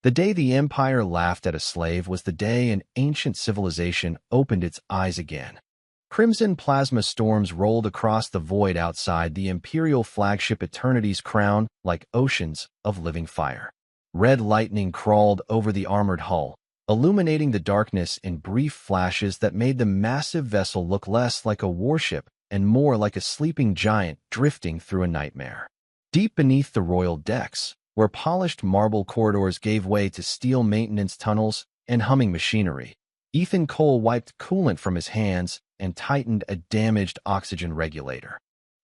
The day the Empire laughed at a slave was the day an ancient civilization opened its eyes again. Crimson plasma storms rolled across the void outside the Imperial flagship Eternity's crown like oceans of living fire. Red lightning crawled over the armored hull, illuminating the darkness in brief flashes that made the massive vessel look less like a warship and more like a sleeping giant drifting through a nightmare. Deep beneath the royal decks, where polished marble corridors gave way to steel maintenance tunnels and humming machinery, Ethan Cole wiped coolant from his hands and tightened a damaged oxygen regulator.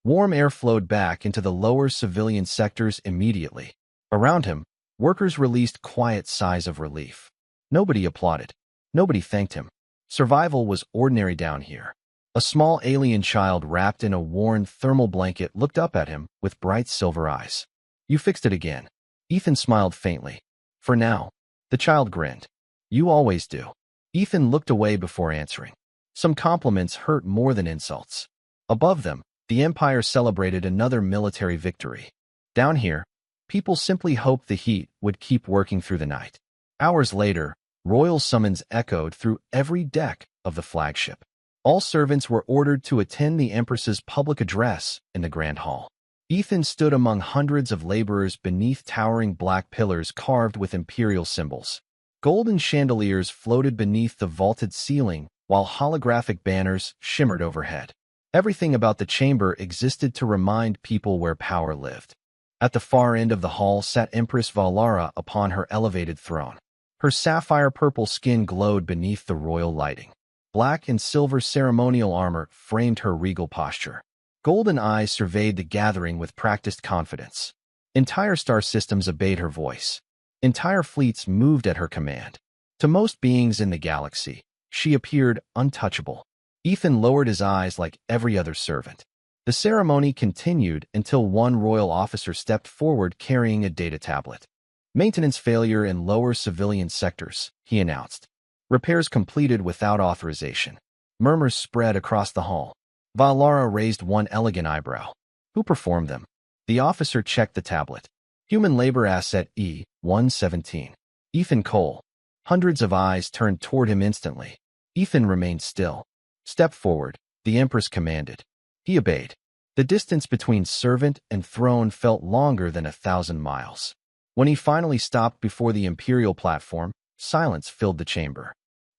Warm air flowed back into the lower civilian sectors immediately. Around him, workers released quiet sighs of relief. Nobody applauded. Nobody thanked him. Survival was ordinary down here. A small alien child wrapped in a worn thermal blanket looked up at him with bright silver eyes. "You fixed it again." Ethan smiled faintly. "For now." The child grinned. "You always do." Ethan looked away before answering. Some compliments hurt more than insults. Above them, the Empire celebrated another military victory. Down here, people simply hoped the heat would keep working through the night. Hours later, royal summons echoed through every deck of the flagship. All servants were ordered to attend the Empress's public address in the Grand Hall. Ethan stood among hundreds of laborers beneath towering black pillars carved with imperial symbols. Golden chandeliers floated beneath the vaulted ceiling, while holographic banners shimmered overhead. Everything about the chamber existed to remind people where power lived. At the far end of the hall sat Empress Valara upon her elevated throne. Her sapphire-purple skin glowed beneath the royal lighting. Black and silver ceremonial armor framed her regal posture. Golden eyes surveyed the gathering with practiced confidence. Entire star systems obeyed her voice. Entire fleets moved at her command. To most beings in the galaxy, she appeared untouchable. Ethan lowered his eyes like every other servant. The ceremony continued until one royal officer stepped forward carrying a data tablet. "Maintenance failure in lower civilian sectors," he announced. "Repairs completed without authorization." Murmurs spread across the hall. Valara raised one elegant eyebrow. "Who performed them?" The officer checked the tablet. "Human labor asset E-117. Ethan Cole." Hundreds of eyes turned toward him instantly. Ethan remained still. "Step forward," the Empress commanded. He obeyed. The distance between servant and throne felt longer than 1,000 miles. When he finally stopped before the Imperial platform, silence filled the chamber.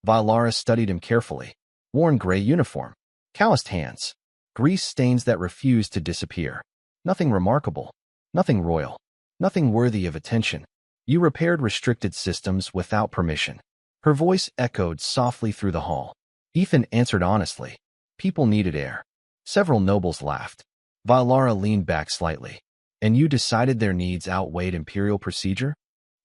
Valara studied him carefully. Worn gray uniform. Calloused hands. Grease stains that refused to disappear. Nothing remarkable. Nothing royal. Nothing worthy of attention. "You repaired restricted systems without permission." Her voice echoed softly through the hall. Ethan answered honestly. "People needed air." Several nobles laughed. Valara leaned back slightly. "And you decided their needs outweighed imperial procedure?"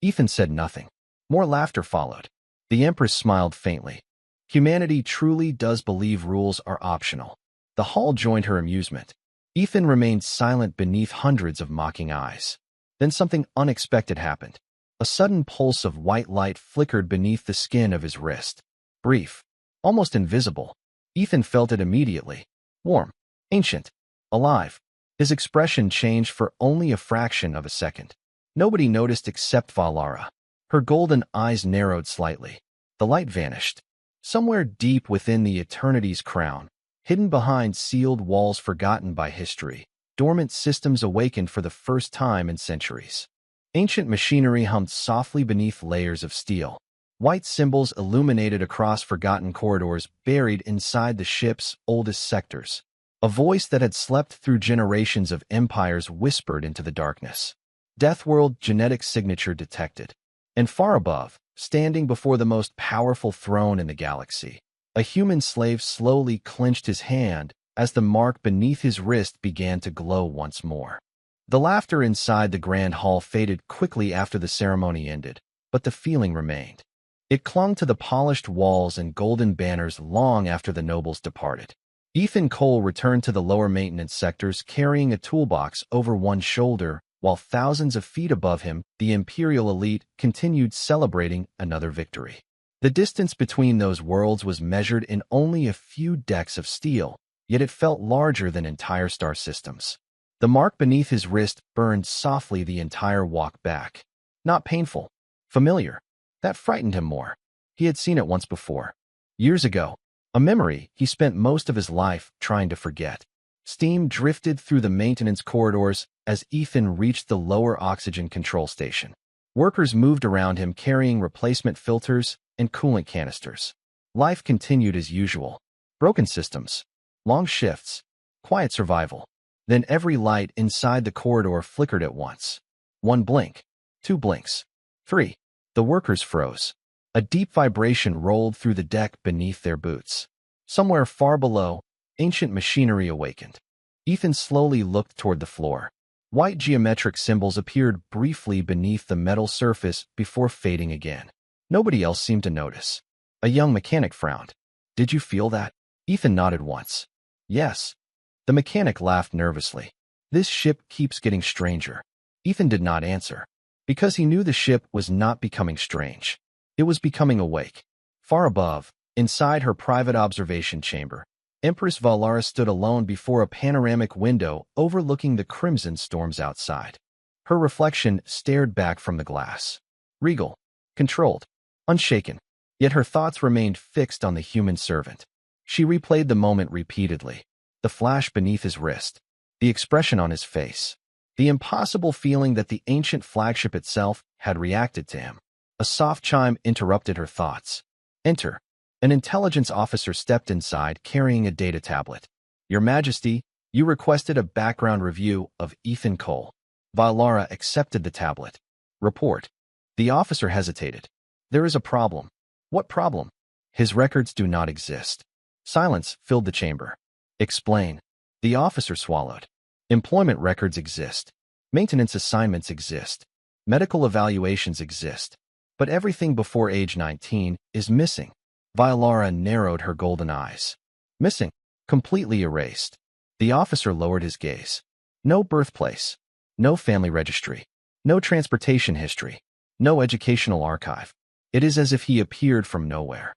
Ethan said nothing. More laughter followed. The Empress smiled faintly. "Humanity truly does believe rules are optional." The hall joined her amusement. Ethan remained silent beneath hundreds of mocking eyes. Then something unexpected happened. A sudden pulse of white light flickered beneath the skin of his wrist. Brief. Almost invisible. Ethan felt it immediately. Warm. Ancient. Alive. His expression changed for only a fraction of a second. Nobody noticed except Valara. Her golden eyes narrowed slightly. The light vanished. Somewhere deep within the Eternity's crown, hidden behind sealed walls forgotten by history, dormant systems awakened for the first time in centuries. Ancient machinery hummed softly beneath layers of steel. White symbols illuminated across forgotten corridors buried inside the ship's oldest sectors. A voice that had slept through generations of empires whispered into the darkness. Deathworld genetic signature detected. And far above, standing before the most powerful throne in the galaxy, a human slave slowly clenched his hand as the mark beneath his wrist began to glow once more. The laughter inside the grand hall faded quickly after the ceremony ended, but the feeling remained. It clung to the polished walls and golden banners long after the nobles departed. Ethan Cole returned to the lower maintenance sectors carrying a toolbox over one shoulder, while thousands of feet above him, the Imperial elite continued celebrating another victory. The distance between those worlds was measured in only a few decks of steel, yet it felt larger than entire star systems. The mark beneath his wrist burned softly the entire walk back. Not painful, Familiar. That frightened him more. He had seen it once before. Years ago. A memory he spent most of his life trying to forget. Steam drifted through the maintenance corridors as Ethan reached the lower oxygen control station. Workers moved around him carrying replacement filters and coolant canisters. Life continued as usual. Broken systems. Long shifts. Quiet survival. Then every light inside the corridor flickered at once. One blink. Two blinks. Three. The workers froze. A deep vibration rolled through the deck beneath their boots. Somewhere far below, ancient machinery awakened. Ethan slowly looked toward the floor. White geometric symbols appeared briefly beneath the metal surface before fading again. Nobody else seemed to notice. A young mechanic frowned. "Did you feel that?" Ethan nodded once. "Yes." The mechanic laughed nervously. "This ship keeps getting stranger." Ethan did not answer. Because he knew the ship was not becoming strange. It was becoming awake. Far above, inside her private observation chamber, Empress Valara stood alone before a panoramic window overlooking the crimson storms outside. Her reflection stared back from the glass. Regal, controlled, unshaken. Yet her thoughts remained fixed on the human servant. She replayed the moment repeatedly. The flash beneath his wrist. The expression on his face. The impossible feeling that the ancient flagship itself had reacted to him. A soft chime interrupted her thoughts. "Enter." An intelligence officer stepped inside carrying a data tablet. "Your Majesty, you requested a background review of Ethan Cole." Valara accepted the tablet. "Report." The officer hesitated. "There is a problem." "What problem?" "His records do not exist." Silence filled the chamber. "Explain." The officer swallowed. "Employment records exist. Maintenance assignments exist. Medical evaluations exist. But everything before age 19 is missing." Valara narrowed her golden eyes. "Missing. Completely erased." The officer lowered his gaze. "No birthplace. No family registry. No transportation history. No educational archive. It is as if he appeared from nowhere."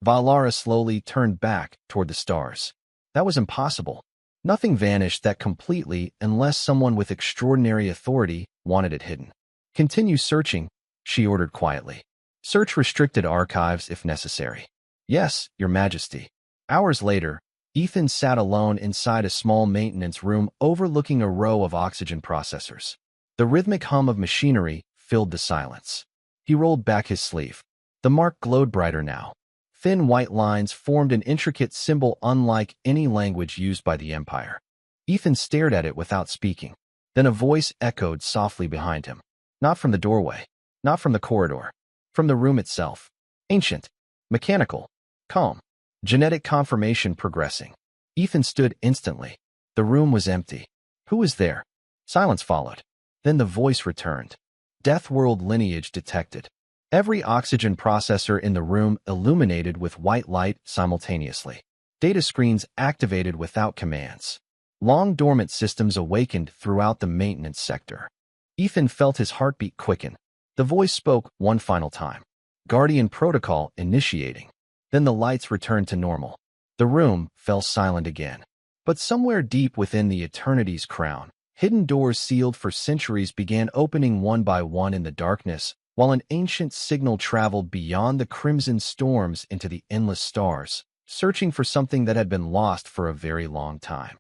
Valara slowly turned back toward the stars. That was impossible. Nothing vanished that completely unless someone with extraordinary authority wanted it hidden. "Continue searching," she ordered quietly. "Search restricted archives if necessary." "Yes, Your Majesty." Hours later, Ethan sat alone inside a small maintenance room overlooking a row of oxygen processors. The rhythmic hum of machinery filled the silence. He rolled back his sleeve. The mark glowed brighter now. Thin white lines formed an intricate symbol unlike any language used by the Empire. Ethan stared at it without speaking. Then a voice echoed softly behind him. Not from the doorway. Not from the corridor. From the room itself. Ancient. Mechanical. Calm. Genetic confirmation progressing. Ethan stood instantly. The room was empty. Who was there? Silence followed. Then the voice returned. Deathworld lineage detected. Every oxygen processor in the room illuminated with white light simultaneously. Data screens activated without commands. Long dormant systems awakened throughout the maintenance sector. Ethan felt his heartbeat quicken. The voice spoke one final time. Guardian protocol initiating. Then the lights returned to normal. The room fell silent again. But somewhere deep within the eternity's crown, hidden doors sealed for centuries began opening one by one in the darkness, while an ancient signal traveled beyond the crimson storms into the endless stars, searching for something that had been lost for a very long time.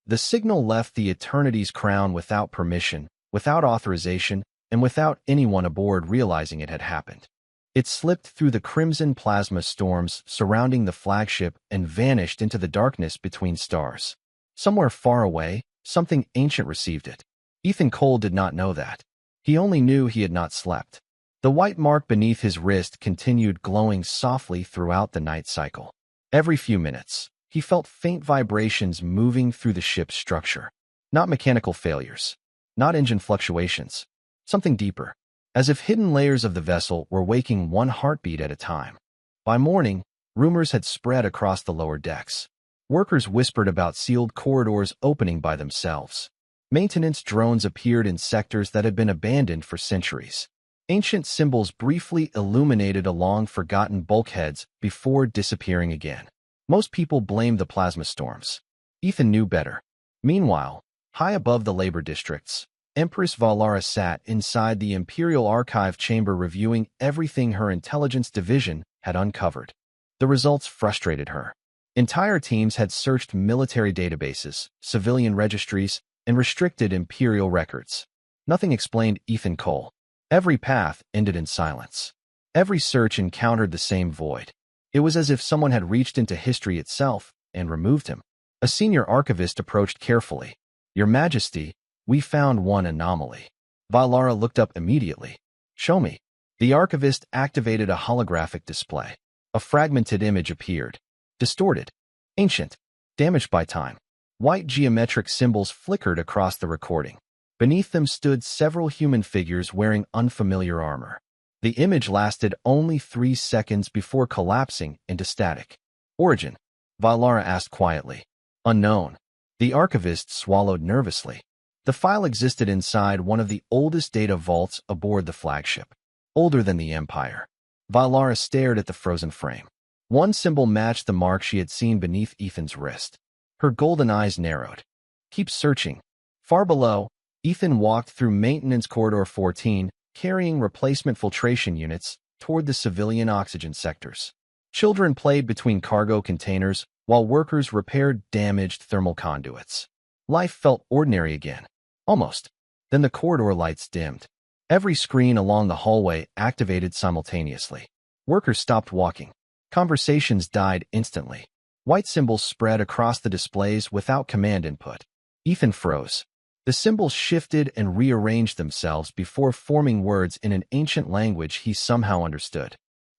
The signal left the eternity's crown without permission, without authorization, and without anyone aboard realizing it had happened. It slipped through the crimson plasma storms surrounding the flagship and vanished into the darkness between stars. Somewhere far away, something ancient received it. Ethan Cole did not know that. He only knew he had not slept. The white mark beneath his wrist continued glowing softly throughout the night cycle. Every few minutes, he felt faint vibrations moving through the ship's structure. Not mechanical failures. Not engine fluctuations. Something deeper. As if hidden layers of the vessel were waking one heartbeat at a time. By morning, rumors had spread across the lower decks. Workers whispered about sealed corridors opening by themselves. Maintenance drones appeared in sectors that had been abandoned for centuries. Ancient symbols briefly illuminated along forgotten bulkheads before disappearing again. Most people blamed the plasma storms. Ethan knew better. Meanwhile, high above the labor districts, Empress Valara sat inside the Imperial Archive chamber reviewing everything her intelligence division had uncovered. The results frustrated her. Entire teams had searched military databases, civilian registries, and restricted Imperial records. Nothing explained Ethan Cole. Every path ended in silence. Every search encountered the same void. It was as if someone had reached into history itself and removed him. A senior archivist approached carefully. "Your Majesty, we found one anomaly." Valara looked up immediately. "Show me." The archivist activated a holographic display. A fragmented image appeared. Distorted, ancient, damaged by time. White geometric symbols flickered across the recording. Beneath them stood several human figures wearing unfamiliar armor. The image lasted only 3 seconds before collapsing into static. "Origin?" Valara asked quietly. "Unknown." The archivist swallowed nervously. The file existed inside one of the oldest data vaults aboard the flagship. Older than the Empire. Valara stared at the frozen frame. One symbol matched the mark she had seen beneath Ethan's wrist. Her golden eyes narrowed. "Keep searching." Far below, Ethan walked through Maintenance Corridor 14, carrying replacement filtration units toward the civilian oxygen sectors. Children played between cargo containers while workers repaired damaged thermal conduits. Life felt ordinary again. Almost. Then the corridor lights dimmed. Every screen along the hallway activated simultaneously. Workers stopped walking. Conversations died instantly. White symbols spread across the displays without command input. Ethan froze. The symbols shifted and rearranged themselves before forming words in an ancient language he somehow understood.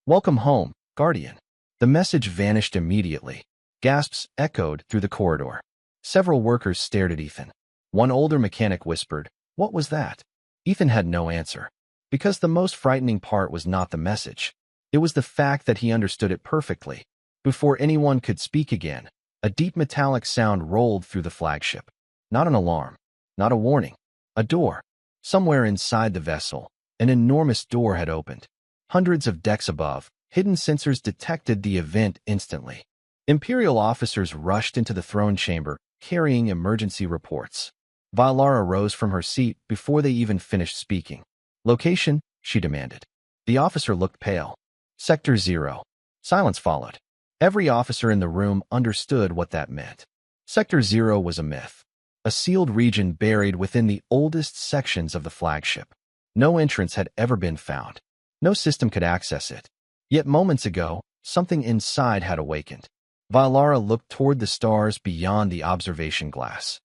"Welcome home, Guardian." The message vanished immediately. Gasps echoed through the corridor. Several workers stared at Ethan. One older mechanic whispered, "What was that?" Ethan had no answer. Because the most frightening part was not the message. It was the fact that he understood it perfectly. Before anyone could speak again, a deep metallic sound rolled through the flagship. Not an alarm. Not a warning. A door. Somewhere inside the vessel, an enormous door had opened. Hundreds of decks above, hidden sensors detected the event instantly. Imperial officers rushed into the throne chamber, carrying emergency reports. Valara rose from her seat before they even finished speaking. "Location?" she demanded. The officer looked pale. "Sector 0. Silence followed. Every officer in the room understood what that meant. Sector 0 was a myth. A sealed region buried within the oldest sections of the flagship. No entrance had ever been found. No system could access it. Yet moments ago, something inside had awakened. Valara looked toward the stars beyond the observation glass.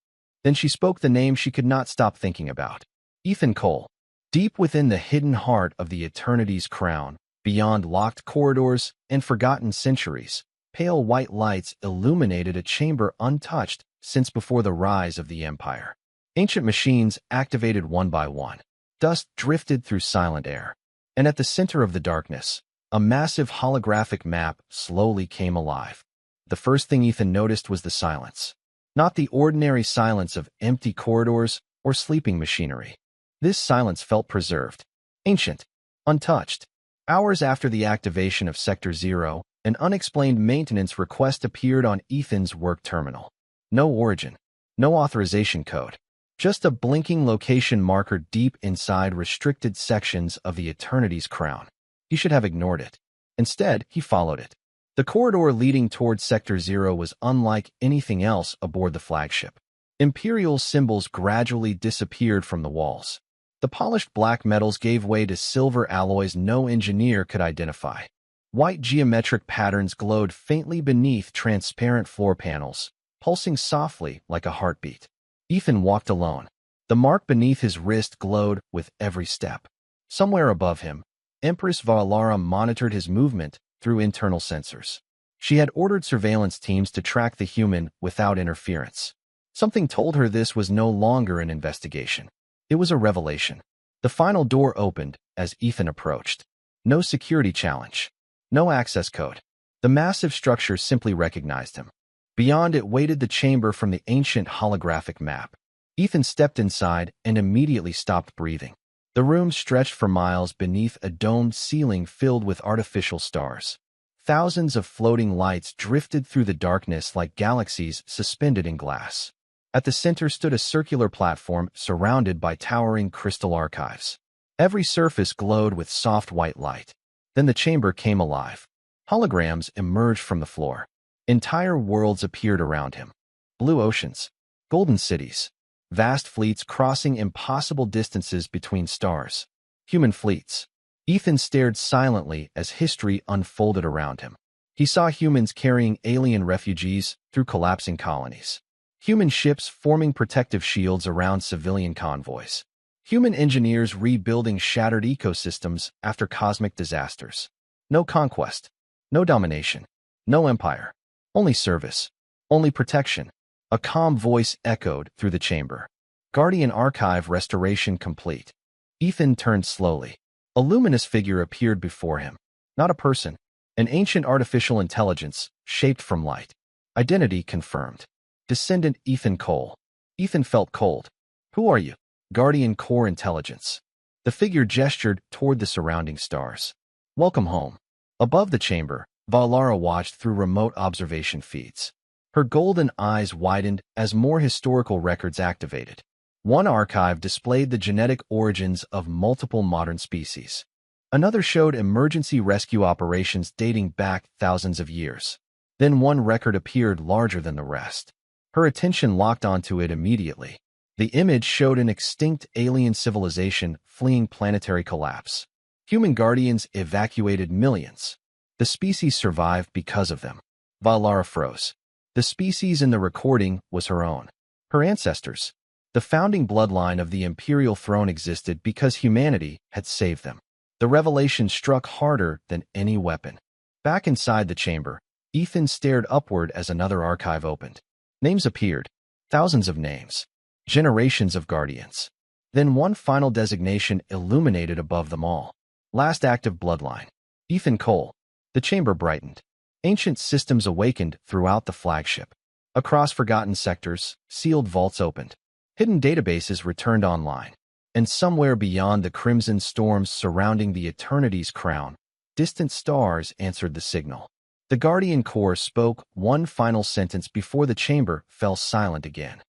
Then she spoke the name she could not stop thinking about. Ethan Cole. Deep within the hidden heart of the Eternity's crown, beyond locked corridors and forgotten centuries, pale white lights illuminated a chamber untouched since before the rise of the Empire. Ancient machines activated one by one. Dust drifted through silent air. And at the center of the darkness, a massive holographic map slowly came alive. The first thing Ethan noticed was the silence. Not the ordinary silence of empty corridors or sleeping machinery. This silence felt preserved, ancient, untouched. Hours after the activation of Sector 0, an unexplained maintenance request appeared on Ethan's work terminal. No origin, no authorization code, just a blinking location marker deep inside restricted sections of the Eternity's crown. He should have ignored it. Instead, he followed it. The corridor leading towards Sector 0 was unlike anything else aboard the flagship. Imperial symbols gradually disappeared from the walls. The polished black metals gave way to silver alloys no engineer could identify. White geometric patterns glowed faintly beneath transparent floor panels, pulsing softly like a heartbeat. Ethan walked alone. The mark beneath his wrist glowed with every step. Somewhere above him, Empress Valara monitored his movement through internal sensors. She had ordered surveillance teams to track the human without interference. Something told her this was no longer an investigation. It was a revelation. The final door opened as Ethan approached. No security challenge. No access code. The massive structure simply recognized him. Beyond it waited the chamber from the ancient holographic map. Ethan stepped inside and immediately stopped breathing. The room stretched for miles beneath a domed ceiling filled with artificial stars. Thousands of floating lights drifted through the darkness like galaxies suspended in glass. At the center stood a circular platform surrounded by towering crystal archives. Every surface glowed with soft white light. Then the chamber came alive. Holograms emerged from the floor. Entire worlds appeared around him. Blue oceans, golden cities, vast fleets crossing impossible distances between stars. Human fleets. Ethan stared silently as history unfolded around him. He saw humans carrying alien refugees through collapsing colonies. Human ships forming protective shields around civilian convoys. Human engineers rebuilding shattered ecosystems after cosmic disasters. No conquest. No domination. No empire. Only service. Only protection. A calm voice echoed through the chamber. Guardian Archive restoration complete. Ethan turned slowly. A luminous figure appeared before him. Not a person. An ancient artificial intelligence, shaped from light. Identity confirmed. Descendant Ethan Cole. Ethan felt cold. Who are you? Guardian Core Intelligence. The figure gestured toward the surrounding stars. Welcome home. Above the chamber, Valara watched through remote observation feeds. Her golden eyes widened as more historical records activated. One archive displayed the genetic origins of multiple modern species. Another showed emergency rescue operations dating back thousands of years. Then one record appeared larger than the rest. Her attention locked onto it immediately. The image showed an extinct alien civilization fleeing planetary collapse. Human guardians evacuated millions. The species survived because of them. Valara froze. The species in the recording was her own. Her ancestors. The founding bloodline of the imperial throne existed because humanity had saved them. The revelation struck harder than any weapon. Back inside the chamber, Ethan stared upward as another archive opened. Names appeared. Thousands of names. Generations of guardians. Then one final designation illuminated above them all. Last active bloodline. Ethan Cole. The chamber brightened. Ancient systems awakened throughout the flagship. Across forgotten sectors, sealed vaults opened. Hidden databases returned online. And somewhere beyond the crimson storms surrounding the Eternity's crown, distant stars answered the signal. The Guardian Core spoke one final sentence before the chamber fell silent again.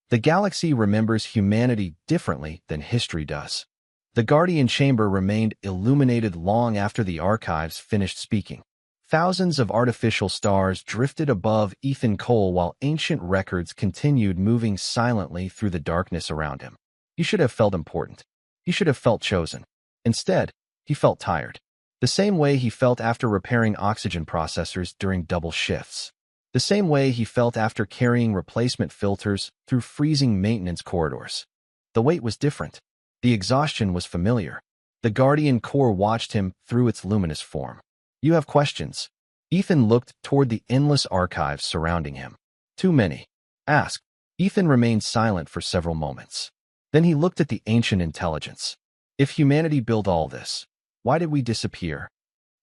The galaxy remembers humanity differently than history does. The Guardian Chamber remained illuminated long after the archives finished speaking. Thousands of artificial stars drifted above Ethan Cole while ancient records continued moving silently through the darkness around him. He should have felt important. He should have felt chosen. Instead, he felt tired. The same way he felt after repairing oxygen processors during double shifts. The same way he felt after carrying replacement filters through freezing maintenance corridors. The weight was different. The exhaustion was familiar. The Guardian Core watched him through its luminous form. You have questions. Ethan looked toward the endless archives surrounding him. Too many. Ask. Ethan remained silent for several moments. Then he looked at the ancient intelligence. If humanity built all this, why did we disappear?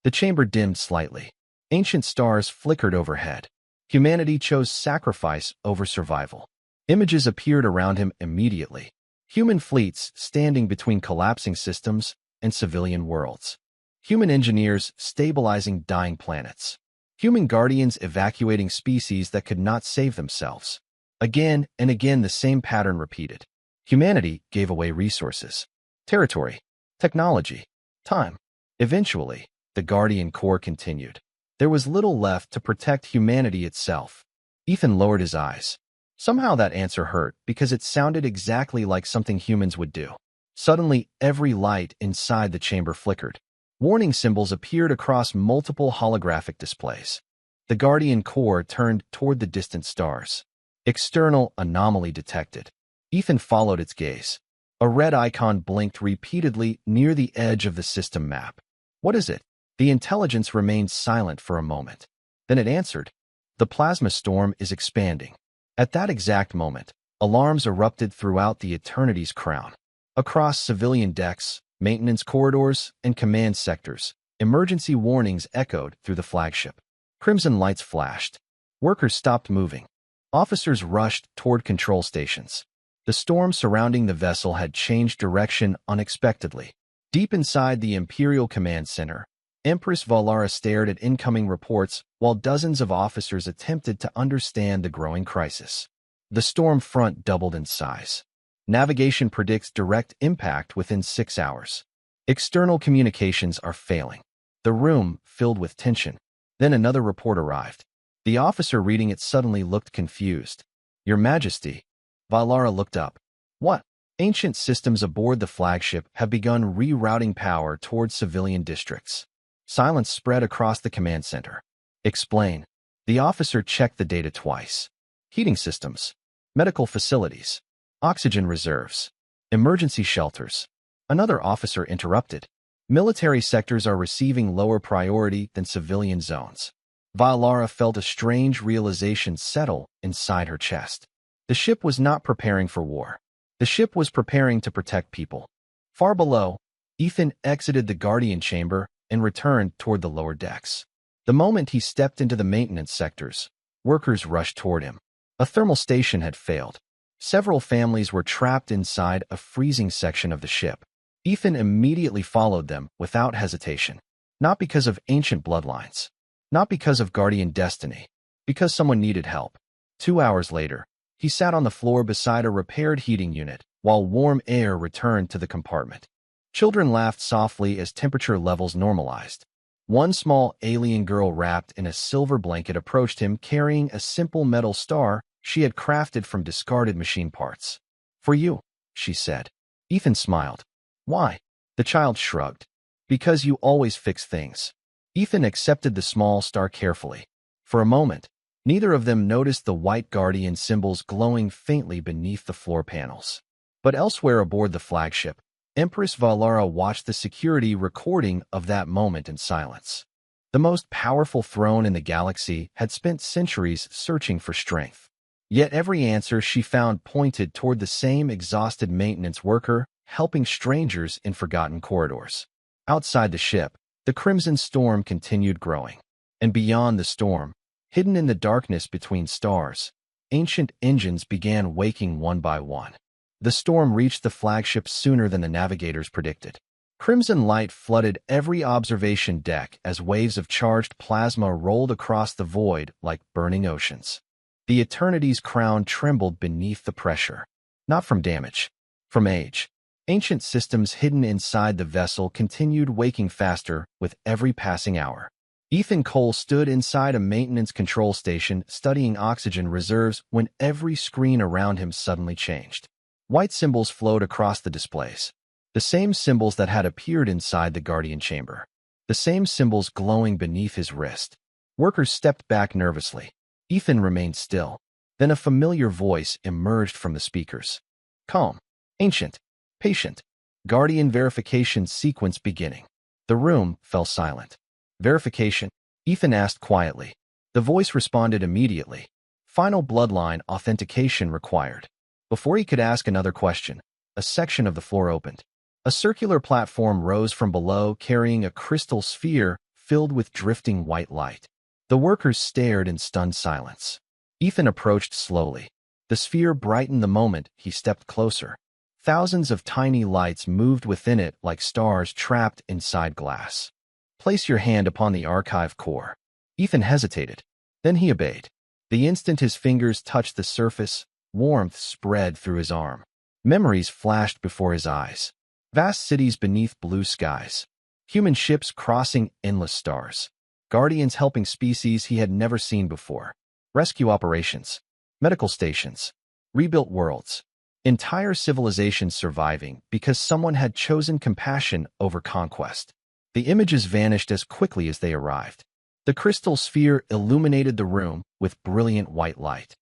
The chamber dimmed slightly. Ancient stars flickered overhead. Humanity chose sacrifice over survival. Images appeared around him immediately. Human fleets standing between collapsing systems and civilian worlds. Human engineers stabilizing dying planets. Human guardians evacuating species that could not save themselves. Again and again the same pattern repeated. Humanity gave away resources, territory, technology, time. Eventually, the Guardian Core continued. There was little left to protect humanity itself. Ethan lowered his eyes. Somehow that answer hurt because it sounded exactly like something humans would do. Suddenly, every light inside the chamber flickered. Warning symbols appeared across multiple holographic displays. The Guardian Core turned toward the distant stars. External anomaly detected. Ethan followed its gaze. A red icon blinked repeatedly near the edge of the system map. What is it? The intelligence remained silent for a moment. Then it answered. The plasma storm is expanding. At that exact moment, alarms erupted throughout the Eternity's crown. Across civilian decks, maintenance corridors, and command sectors, emergency warnings echoed through the flagship. Crimson lights flashed. Workers stopped moving. Officers rushed toward control stations. The storm surrounding the vessel had changed direction unexpectedly. Deep inside the Imperial Command Center, Empress Valara stared at incoming reports while dozens of officers attempted to understand the growing crisis. The storm front doubled in size. Navigation predicts direct impact within 6 hours. External communications are failing. The room filled with tension. Then another report arrived. The officer reading it suddenly looked confused. Your Majesty. Valara looked up. What? Ancient systems aboard the flagship have begun rerouting power towards civilian districts. Silence spread across the command center. Explain. The officer checked the data twice. Heating systems. Medical facilities. Oxygen reserves. Emergency shelters. Another officer interrupted. Military sectors are receiving lower priority than civilian zones. Valara felt a strange realization settle inside her chest. The ship was not preparing for war. The ship was preparing to protect people. Far below, Ethan exited the Guardian chamber and returned toward the lower decks. The moment he stepped into the maintenance sectors, workers rushed toward him. A thermal station had failed. Several families were trapped inside a freezing section of the ship. Ethan immediately followed them without hesitation. Not because of ancient bloodlines. Not because of Guardian destiny. Because someone needed help. 2 hours later, he sat on the floor beside a repaired heating unit, while warm air returned to the compartment. Children laughed softly as temperature levels normalized. One small alien girl wrapped in a silver blanket approached him carrying a simple metal star she had crafted from discarded machine parts. For you, she said. Ethan smiled. Why? The child shrugged. Because you always fix things. Ethan accepted the small star carefully. For a moment, neither of them noticed the white Guardian symbols glowing faintly beneath the floor panels. But elsewhere aboard the flagship, Empress Valara watched the security recording of that moment in silence. The most powerful throne in the galaxy had spent centuries searching for strength. Yet every answer she found pointed toward the same exhausted maintenance worker helping strangers in forgotten corridors. Outside the ship, the crimson storm continued growing. And beyond the storm, hidden in the darkness between stars, ancient engines began waking one by one. The storm reached the flagship sooner than the navigators predicted. Crimson light flooded every observation deck as waves of charged plasma rolled across the void like burning oceans. The Eternity's crown trembled beneath the pressure. Not from damage, from age. Ancient systems hidden inside the vessel continued waking faster with every passing hour. Ethan Cole stood inside a maintenance control station studying oxygen reserves when every screen around him suddenly changed. White symbols flowed across the displays. The same symbols that had appeared inside the Guardian chamber. The same symbols glowing beneath his wrist. Workers stepped back nervously. Ethan remained still. Then a familiar voice emerged from the speakers. Calm. Ancient. Patient. Guardian verification sequence beginning. The room fell silent. Verification? Ethan asked quietly. The voice responded immediately. Final bloodline authentication required. Before he could ask another question, a section of the floor opened. A circular platform rose from below carrying a crystal sphere filled with drifting white light. The workers stared in stunned silence. Ethan approached slowly. The sphere brightened the moment he stepped closer. Thousands of tiny lights moved within it like stars trapped inside glass. Place your hand upon the archive core. Ethan hesitated. Then he obeyed. The instant his fingers touched the surface, warmth spread through his arm. Memories flashed before his eyes. Vast cities beneath blue skies. Human ships crossing endless stars. Guardians helping species he had never seen before. Rescue operations. Medical stations. Rebuilt worlds. Entire civilizations surviving because someone had chosen compassion over conquest. The images vanished as quickly as they arrived. The crystal sphere illuminated the room with brilliant white light.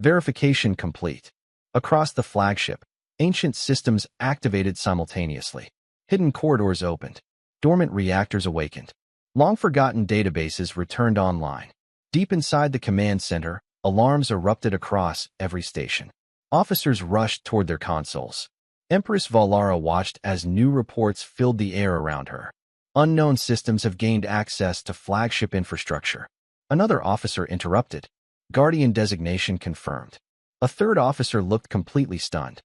Verification complete. Across the flagship, ancient systems activated simultaneously. Hidden corridors opened. Dormant reactors awakened. Long-forgotten databases returned online. Deep inside the command center, alarms erupted across every station. Officers rushed toward their consoles. Empress Valara watched as new reports filled the air around her. Unknown systems have gained access to flagship infrastructure. Another officer interrupted. Guardian designation confirmed. A third officer looked completely stunned.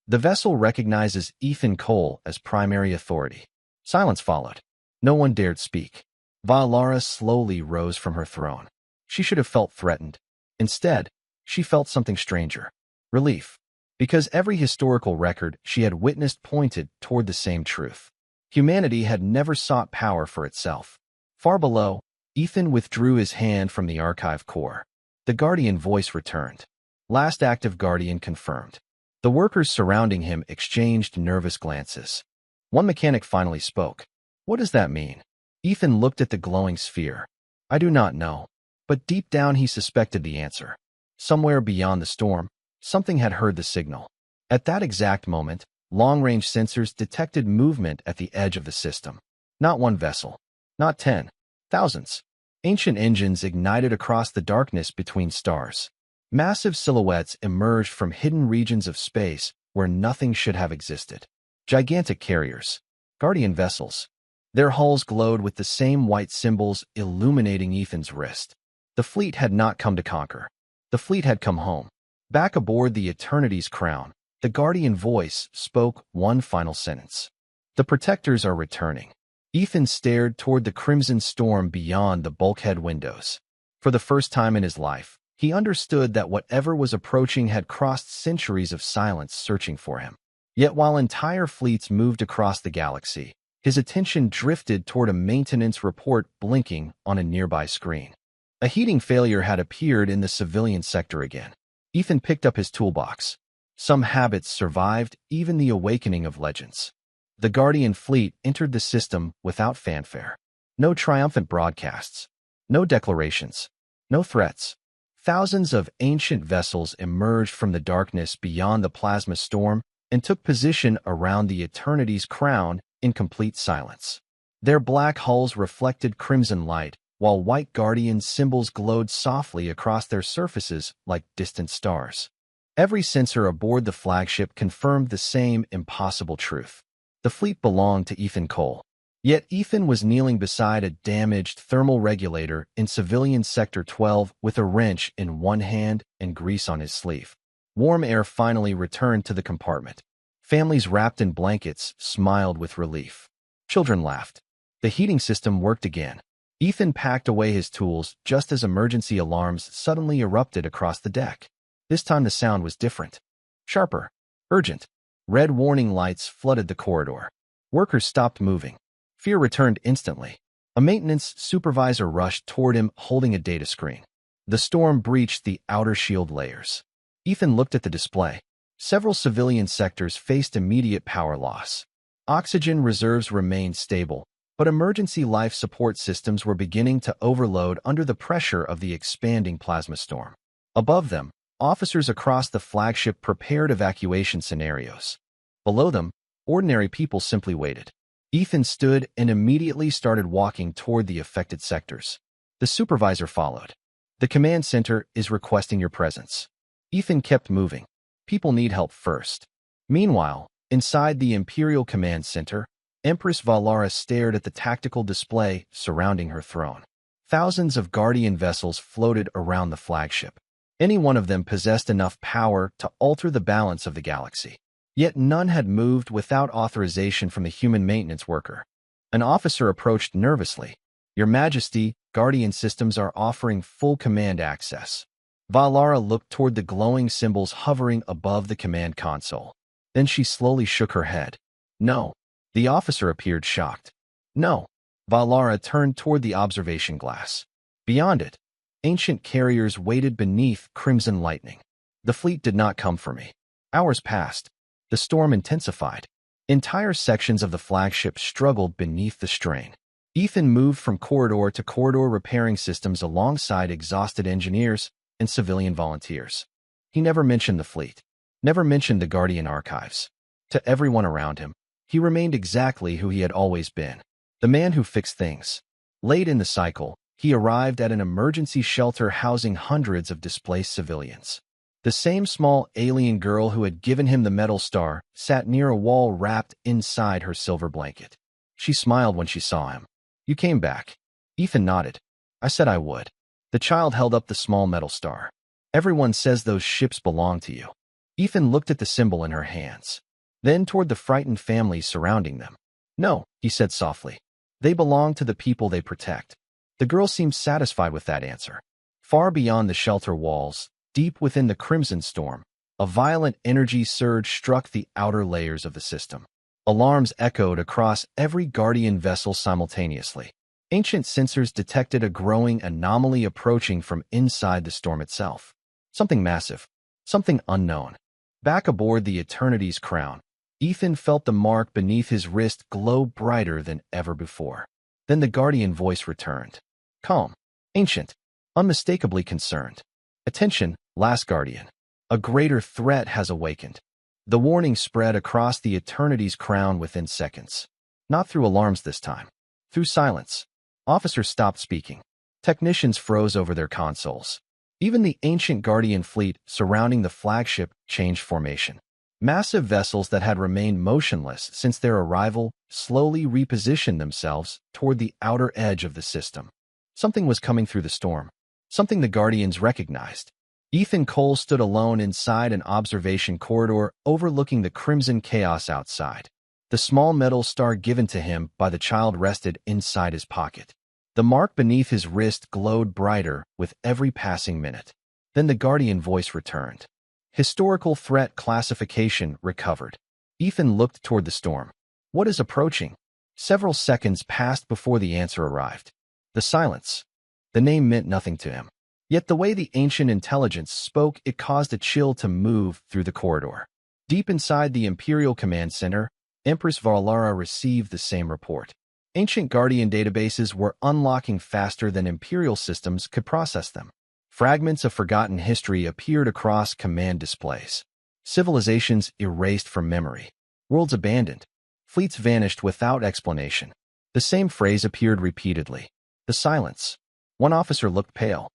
The vessel recognizes Ethan Cole as primary authority. Silence followed. No one dared speak. Valara slowly rose from her throne. She should have felt threatened. Instead, she felt something stranger. Relief. Because every historical record she had witnessed pointed toward the same truth. Humanity had never sought power for itself. Far below, Ethan withdrew his hand from the archive core. The Guardian voice returned. Last active Guardian confirmed. The workers surrounding him exchanged nervous glances. One mechanic finally spoke. What does that mean? Ethan looked at the glowing sphere. I do not know. But deep down he suspected the answer. Somewhere beyond the storm, something had heard the signal. At that exact moment, long-range sensors detected movement at the edge of the system. Not one vessel. Not 10. Thousands. Ancient engines ignited across the darkness between stars. Massive silhouettes emerged from hidden regions of space where nothing should have existed. Gigantic carriers. Guardian vessels. Their hulls glowed with the same white symbols illuminating Ethan's wrist. The fleet had not come to conquer. The fleet had come home. Back aboard the Eternity's crown, the Guardian voice spoke one final sentence. The protectors are returning. Ethan stared toward the crimson storm beyond the bulkhead windows. For the first time in his life, he understood that whatever was approaching had crossed centuries of silence searching for him. Yet while entire fleets moved across the galaxy, his attention drifted toward a maintenance report blinking on a nearby screen. A heating failure had appeared in the civilian sector again. Ethan picked up his toolbox. Some habits survived even the awakening of legends. The Guardian fleet entered the system without fanfare. No triumphant broadcasts. No declarations. No threats. Thousands of ancient vessels emerged from the darkness beyond the plasma storm and took position around the Eternity's crown in complete silence. Their black hulls reflected crimson light, while white Guardian symbols glowed softly across their surfaces like distant stars. Every sensor aboard the flagship confirmed the same impossible truth. The fleet belonged to Ethan Cole. Yet Ethan was kneeling beside a damaged thermal regulator in Civilian Sector 12 with a wrench in one hand and grease on his sleeve. Warm air finally returned to the compartment. Families wrapped in blankets smiled with relief. Children laughed. The heating system worked again. Ethan packed away his tools just as emergency alarms suddenly erupted across the deck. This time the sound was different. Sharper. Urgent. Red warning lights flooded the corridor. Workers stopped moving. Fear returned instantly. A maintenance supervisor rushed toward him holding a data screen. The storm breached the outer shield layers. Ethan looked at the display. Several civilian sectors faced immediate power loss. Oxygen reserves remained stable, but emergency life support systems were beginning to overload under the pressure of the expanding plasma storm. Above them, officers across the flagship prepared evacuation scenarios. Below them, ordinary people simply waited. Ethan stood and immediately started walking toward the affected sectors. The supervisor followed. The command center is requesting your presence. Ethan kept moving. People need help first. Meanwhile, inside the Imperial Command Center, Empress Valara stared at the tactical display surrounding her throne. Thousands of Guardian vessels floated around the flagship. Any one of them possessed enough power to alter the balance of the galaxy. Yet none had moved without authorization from the human maintenance worker. An officer approached nervously. Your Majesty, Guardian systems are offering full command access. Valara looked toward the glowing symbols hovering above the command console. Then she slowly shook her head. No. The officer appeared shocked. No. Valara turned toward the observation glass. Beyond it, ancient carriers waited beneath crimson lightning. The fleet did not come for me. Hours passed. The storm intensified. Entire sections of the flagship struggled beneath the strain. Ethan moved from corridor to corridor repairing systems alongside exhausted engineers and civilian volunteers. He never mentioned the fleet, never mentioned the Guardian archives. To everyone around him, he remained exactly who he had always been, the man who fixed things. Late in the cycle, he arrived at an emergency shelter housing hundreds of displaced civilians. The same small alien girl who had given him the metal star sat near a wall wrapped inside her silver blanket. She smiled when she saw him. You came back. Ethan nodded. I said I would. The child held up the small metal star. Everyone says those ships belong to you. Ethan looked at the symbol in her hands, then toward the frightened families surrounding them. No, he said softly. They belong to the people they protect. The girl seemed satisfied with that answer. Far beyond the shelter walls, deep within the crimson storm, A violent energy surge struck the outer layers of the system. Alarms echoed across every Guardian vessel simultaneously. Ancient sensors detected a growing anomaly approaching from inside the storm itself. Something massive. Something unknown. Back aboard the Eternity's crown, Ethan felt the mark beneath his wrist glow brighter than ever before. Then the Guardian voice returned. Calm. Ancient. Unmistakably concerned. Attention, last Guardian. A greater threat has awakened. The warning spread across the Eternity's crown within seconds. Not through alarms this time. Through silence. Officers stopped speaking. Technicians froze over their consoles. Even the ancient Guardian fleet surrounding the flagship changed formation. Massive vessels that had remained motionless since their arrival slowly repositioned themselves toward the outer edge of the system. Something was coming through the storm. Something the Guardians recognized. Ethan Cole stood alone inside an observation corridor overlooking the crimson chaos outside. The small metal star given to him by the child rested inside his pocket. The mark beneath his wrist glowed brighter with every passing minute. Then the Guardian voice returned. Historical threat classification recovered. Ethan looked toward the storm. What is approaching? Several seconds passed before the answer arrived. The silence. The name meant nothing to him. Yet the way the ancient intelligence spoke, it caused a chill to move through the corridor. Deep inside the Imperial Command Center, Empress Valara received the same report. Ancient Guardian databases were unlocking faster than Imperial systems could process them. Fragments of forgotten history appeared across command displays. Civilizations erased from memory. Worlds abandoned. Fleets vanished without explanation. The same phrase appeared repeatedly. The silence. One officer looked pale.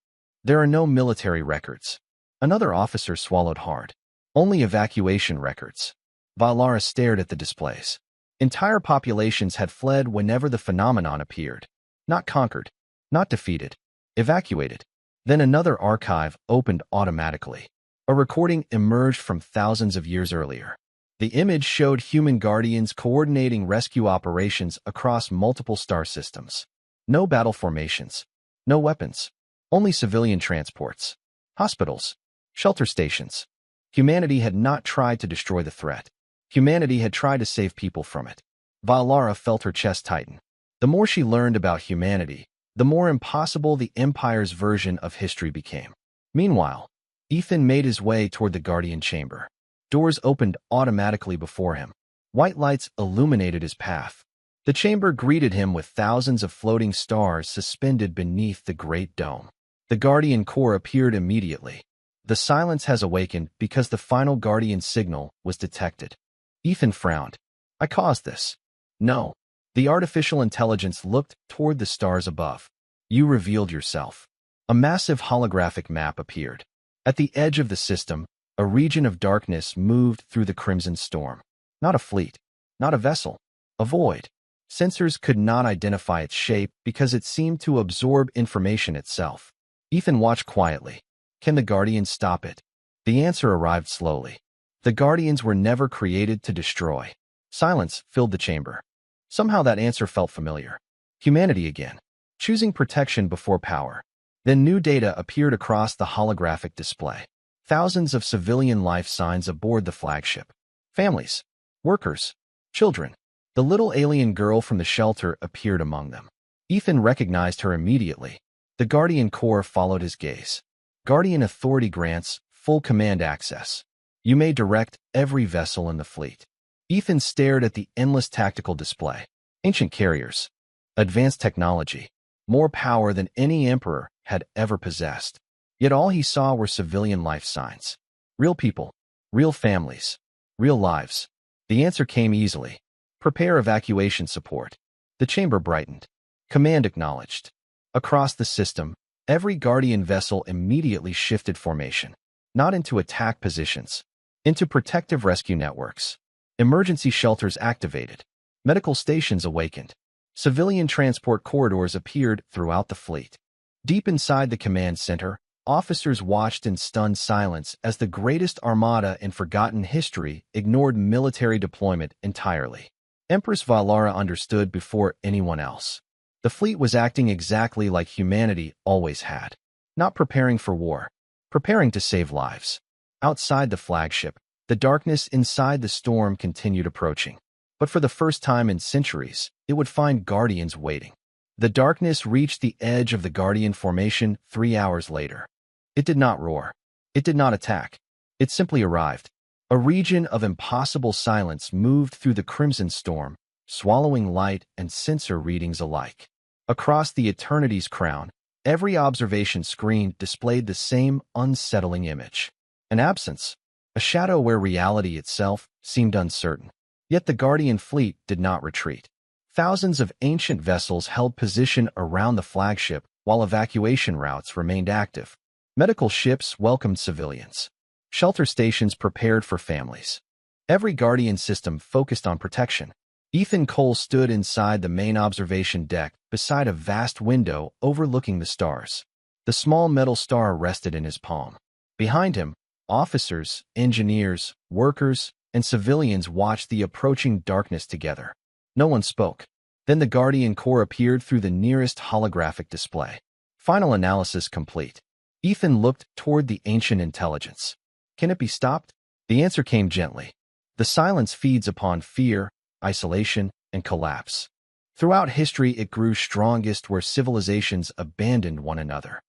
There are no military records. Another officer swallowed hard. Only evacuation records. Valara stared at the displays. Entire populations had fled whenever the phenomenon appeared. Not conquered. Not defeated. Evacuated. Then another archive opened automatically. A recording emerged from thousands of years earlier. The image showed human guardians coordinating rescue operations across multiple star systems. No battle formations. No weapons. Only civilian transports. Hospitals. Shelter stations. Humanity had not tried to destroy the threat. Humanity had tried to save people from it. Valara felt her chest tighten. The more she learned about humanity, the more impossible the Empire's version of history became. Meanwhile, Ethan made his way toward the Guardian chamber. Doors opened automatically before him. White lights illuminated his path. The chamber greeted him with thousands of floating stars suspended beneath the great dome. The Guardian core appeared immediately. The silence has awakened because the final Guardian signal was detected. Ethan frowned. I caused this. No. The artificial intelligence looked toward the stars above. You revealed yourself. A massive holographic map appeared. At the edge of the system, a region of darkness moved through the crimson storm. Not a fleet. Not a vessel. A void. Sensors could not identify its shape because it seemed to absorb information itself. Ethan watched quietly. Can the Guardians stop it? The answer arrived slowly. The Guardians were never created to destroy. Silence filled the chamber. Somehow that answer felt familiar. Humanity again. Choosing protection before power. Then new data appeared across the holographic display. Thousands of civilian life signs aboard the flagship. Families. Workers. Children. The little alien girl from the shelter appeared among them. Ethan recognized her immediately. The Guardian core followed his gaze. Guardian authority grants full command access. You may direct every vessel in the fleet. Ethan stared at the endless tactical display. Ancient carriers. Advanced technology. More power than any emperor had ever possessed. Yet all he saw were civilian life signs. Real people. Real families. Real lives. The answer came easily. Prepare evacuation support. The chamber brightened. Command acknowledged. Across the system, every Guardian vessel immediately shifted formation. Not into attack positions. Into protective rescue networks. Emergency shelters activated. Medical stations awakened. Civilian transport corridors appeared throughout the fleet. Deep inside the command center, officers watched in stunned silence as the greatest armada in forgotten history ignored military deployment entirely. Empress Valara understood before anyone else. The fleet was acting exactly like humanity always had. Not preparing for war. Preparing to save lives. Outside the flagship, the darkness inside the storm continued approaching. But for the first time in centuries, it would find Guardians waiting. The darkness reached the edge of the Guardian formation 3 hours later. It did not roar. It did not attack. It simply arrived. A region of impossible silence moved through the crimson storm, swallowing light and sensor readings alike. Across the Eternity's crown, every observation screen displayed the same unsettling image. An absence, a shadow where reality itself seemed uncertain. Yet the Guardian fleet did not retreat. Thousands of ancient vessels held position around the flagship while evacuation routes remained active. Medical ships welcomed civilians. Shelter stations prepared for families. Every Guardian system focused on protection. Ethan Cole stood inside the main observation deck beside a vast window overlooking the stars. The small metal star rested in his palm. Behind him, officers, engineers, workers, and civilians watched the approaching darkness together. No one spoke. Then the Guardian Core appeared through the nearest holographic display. Final analysis complete. Ethan looked toward the ancient intelligence. Can it be stopped? The answer came gently. The silence feeds upon fear, isolation, and collapse. Throughout history, it grew strongest where civilizations abandoned one another.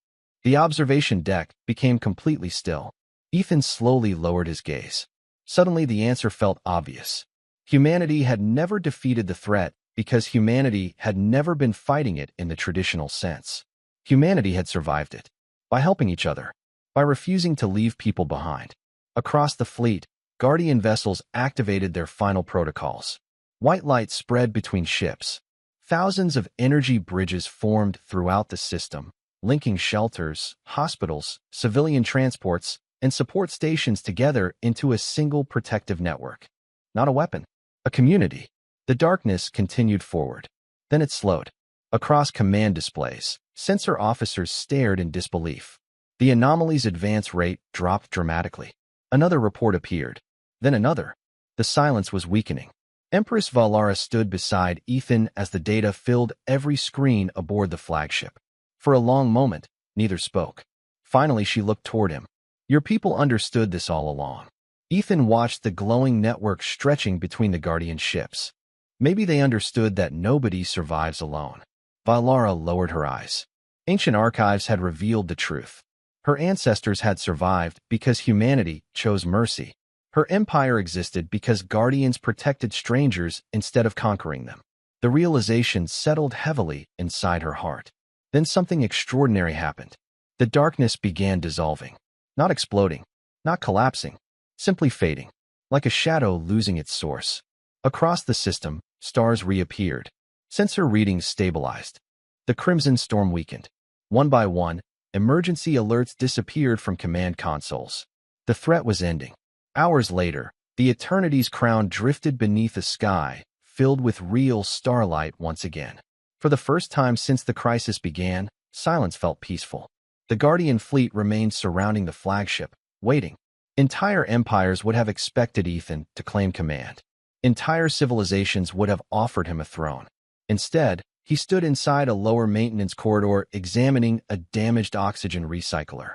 The observation deck became completely still. Ethan slowly lowered his gaze. Suddenly, the answer felt obvious. Humanity had never defeated the threat because humanity had never been fighting it in the traditional sense. Humanity had survived it by helping each other, by refusing to leave people behind. Across the fleet, Guardian vessels activated their final protocols. White light spread between ships. Thousands of energy bridges formed throughout the system, linking shelters, hospitals, civilian transports, and support stations together into a single protective network. Not a weapon, a community. The darkness continued forward. Then it slowed. Across command displays, sensor officers stared in disbelief. The anomaly's advance rate dropped dramatically. Another report appeared. Then another. The silence was weakening. Empress Valara stood beside Ethan as the data filled every screen aboard the flagship. For a long moment, neither spoke. Finally, she looked toward him. Your people understood this all along. Ethan watched the glowing network stretching between the Guardian ships. Maybe they understood that nobody survives alone. Valara lowered her eyes. Ancient archives had revealed the truth. Her ancestors had survived because humanity chose mercy. Her empire existed because Guardians protected strangers instead of conquering them. The realization settled heavily inside her heart. Then something extraordinary happened. The darkness began dissolving. Not exploding, not collapsing, simply fading, like a shadow losing its source. Across the system, stars reappeared. Sensor readings stabilized. The crimson storm weakened. One by one, emergency alerts disappeared from command consoles. The threat was ending. Hours later, the Eternity's crown drifted beneath a sky, filled with real starlight once again. For the first time since the crisis began, silence felt peaceful. The Guardian fleet remained surrounding the flagship, waiting. Entire empires would have expected Ethan to claim command. Entire civilizations would have offered him a throne. Instead, he stood inside a lower maintenance corridor examining a damaged oxygen recycler.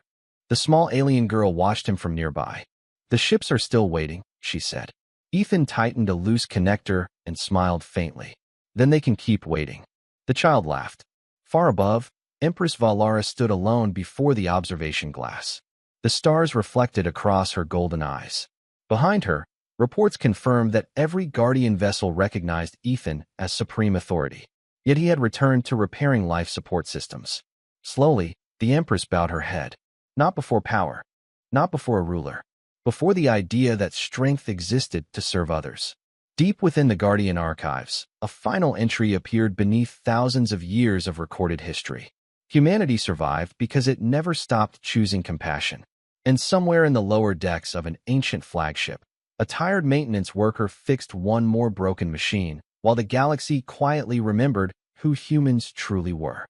The small alien girl watched him from nearby. The ships are still waiting, she said. Ethan tightened a loose connector and smiled faintly. Then they can keep waiting. The child laughed. Far above, Empress Valara stood alone before the observation glass. The stars reflected across her golden eyes. Behind her, reports confirmed that every Guardian vessel recognized Ethan as supreme authority. Yet he had returned to repairing life support systems. Slowly, the Empress bowed her head. Not before power. Not before a ruler. Before the idea that strength existed to serve others. Deep within the Guardian archives, a final entry appeared beneath thousands of years of recorded history. Humanity survived because it never stopped choosing compassion. And somewhere in the lower decks of an ancient flagship, a tired maintenance worker fixed one more broken machine, while the galaxy quietly remembered who humans truly were.